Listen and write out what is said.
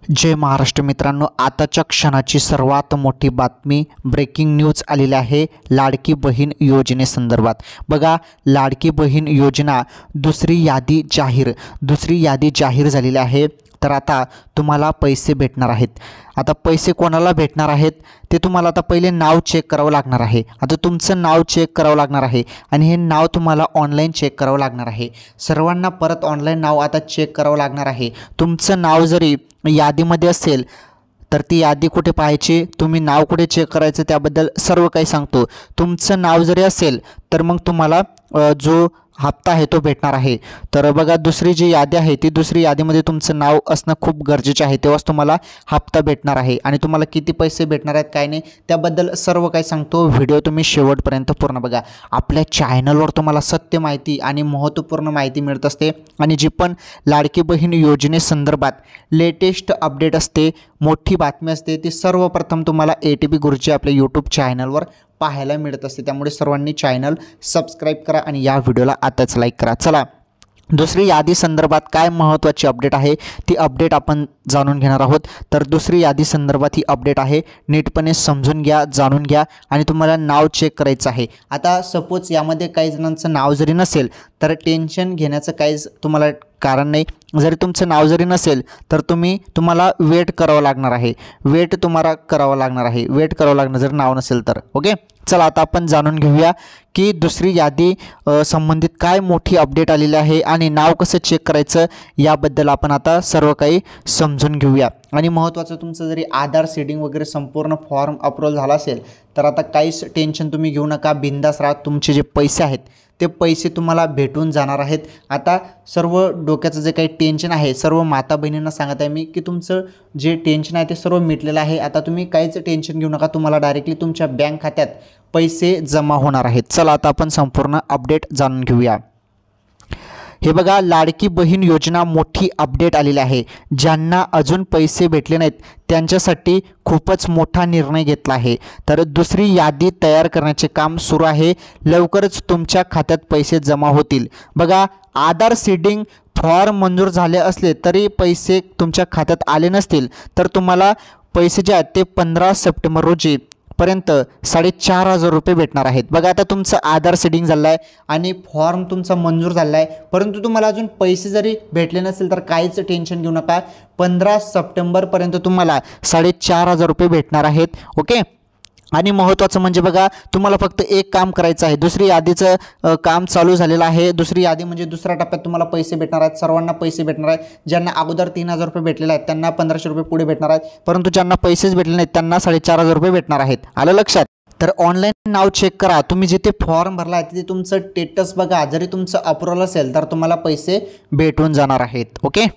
जय महाराष्ट्र मित्रांनो, आताच्या क्षणाची सर्वात मोठी बातमी ब्रेकिंग न्यूज आलेली आहे लाडकी बहीण योजनेसंदर्भात। बघा, लाडकी बहीण योजना दुसरी यादी जाहीर झालेली आहे। तर आता तुम्हाला पैसे भेटणार आहेत। आता पैसे कोणाला भेटणार आहेत ते तुम्हाला आता पहिले नाव चेक करावं लागणार आहे। आता तुमचं नाव चेक करावं लागणार आहे आणि हे नाव तुम्हाला ऑनलाईन चेक करावं लागणार आहे। सर्वांना परत ऑनलाईन नाव आता चेक करावं लागणार आहे। तुमचं नाव जरी यादीमध्ये असेल तर ती यादी कुठे पाहायची, तुम्ही नाव कुठे चेक करायचं त्याबद्दल सर्व काही सांगतो। तुमचं नाव जरी असेल तर मग तुम्हाला जो हप्ता आहे तो भेटणार आहे। तर बघा, दुसरी जी यादी आहे ती दुसरी यादीमध्ये तुमचं नाव असणं खूप गरजेचं आहे, तेव्हाच तुम्हाला हप्ता भेटणार आहे। आणि तुम्हाला किती पैसे भेटणार आहेत काय नाही त्याबद्दल सर्व काही सांगतो। व्हिडिओ तुम्ही शेवटपर्यंत पूर्ण बघा। आपल्या चॅनलवर तुम्हाला सत्य माहिती आणि महत्त्वपूर्ण माहिती मिळत असते आणि जी पण लाडकी बहीण योजनेसंदर्भात लेटेस्ट अपडेट असते, मोठी बातमी असते, ती सर्वप्रथम तुम्हाला ATP गुरुजी आपल्या यूट्यूब चॅनलवर पाहायला मिळत असते। त्यामुळे सर्वांनी चॅनल सबस्क्राइब करा आणि या व्हिडिओला आताच लाईक करा। चला, दुसरी यादी संदर्भात काय महत्त्वाची अपडेट आहे ती अपडेट आपण जाणून घेणार आहोत। तर दुसरी यादी संदर्भात ही अपडेट आहे, नीटपणे समजून घ्या, जाणून घ्या आणि तुम्हाला नाव चेक करायचं आहे। आता सपोज यामध्ये काही जणांचं नाव जरी नसेल तर टेन्शन घेण्याचं काहीच तुम्हाला कारण नाही। जरी तुमचं नाव जरी नसेल तर तुम्हाला वेट करावं लागणार आहे, वेट करावं लागणार जर नाव नसेल तर। ओके, चला आता आपण जाणून घेऊया की दुसरी यादी संबंधित काय मोठी अपडेट आलेली आहे आणि नाव कसं चेक करायचं याबद्दल आपण आता सर्व काही समजून घेऊया। आणि महत्त्वाचं, तुमचं जरी आधार सीडिंग वगैरे संपूर्ण फॉर्म अप्रूव्ह झाला असेल तर आता काहीच टेन्शन तुम्ही घेऊ नका, बिंदास राहा। तुमचे जे पैसे आहेत ते पैसे तुम्हाला भेटून जाणार आहेत। आता सर्व डोक्याचं जे काही टेन्शन आहे सर्व माता बहिणींना सांगत आहे मी की तुमचं जे टेन्शन आहे ते सर्व मिटलेलं आहे। आता तुम्ही काहीच टेन्शन घेऊ नका, तुम्हाला डायरेक्टली तुमच्या बँक खात्यात पैसे जमा होणार आहेत। चला आता आपण संपूर्ण अपडेट जाणून घेऊया। हे बघा, लाडकी बहीण योजना मोठी अपडेट आलेली आहे। ज्यांना अजून पैसे भेटले नाहीत त्यांच्यासाठी खूपच मोठा निर्णय घेतला आहे। तर दुसरी यादी तयार करण्याचे काम सुरू आहे, लवकरच तुमच्या खात्यात पैसे जमा होतील। बघा, आधार सीडिंग फॉर्म मंजूर झाले असले तरी पैसे तुमच्या खात्यात आले नसतील तर तुम्हाला पैसे जे आहेत ते 15 सप्टेंबर रोजी पर्यंत 4,500 रुपये भेटणार आहेत। बघा, आता तुमचं आधार सीडिंग झालं आहे आणि फॉर्म तुमचा मंजूर झाला आहे, परंतु तुम्हाला अजून पैसे जरी भेटले नसेल तर काहीच टेन्शन घेऊ नका। 15 सप्टेंबरपर्यंत तुम्हाला 4,500 रुपये भेटणार आहेत। ओके, आणि महत्त्वाचं म्हणजे बघा, तुम्हाला फक्त एक काम करायचं आहे। दुसरी यादीचं काम चालू झालेलं आहे। दुसरी यादी म्हणजे दुसऱ्या टप्प्यात तुम्हाला पैसे भेटणार आहेत, सर्वांना पैसे भेटणार आहेत। ज्यांना अगोदर 3,000 रुपये भेटलेले आहेत त्यांना 1,500 रुपये पुढे भेटणार आहेत, परंतु ज्यांना पैसेच भेटले नाहीत त्यांना 4,500 रुपये भेटणार आहेत। आलं लक्षात? तर ऑनलाईन नाव चेक करा, तुम्ही जिथे फॉर्म भरला आहे तिथे तुमचं स्टेटस बघा, जरी तुमचं अप्रूव्हल असेल तर तुम्हाला पैसे भेटून जाणार आहेत। ओके।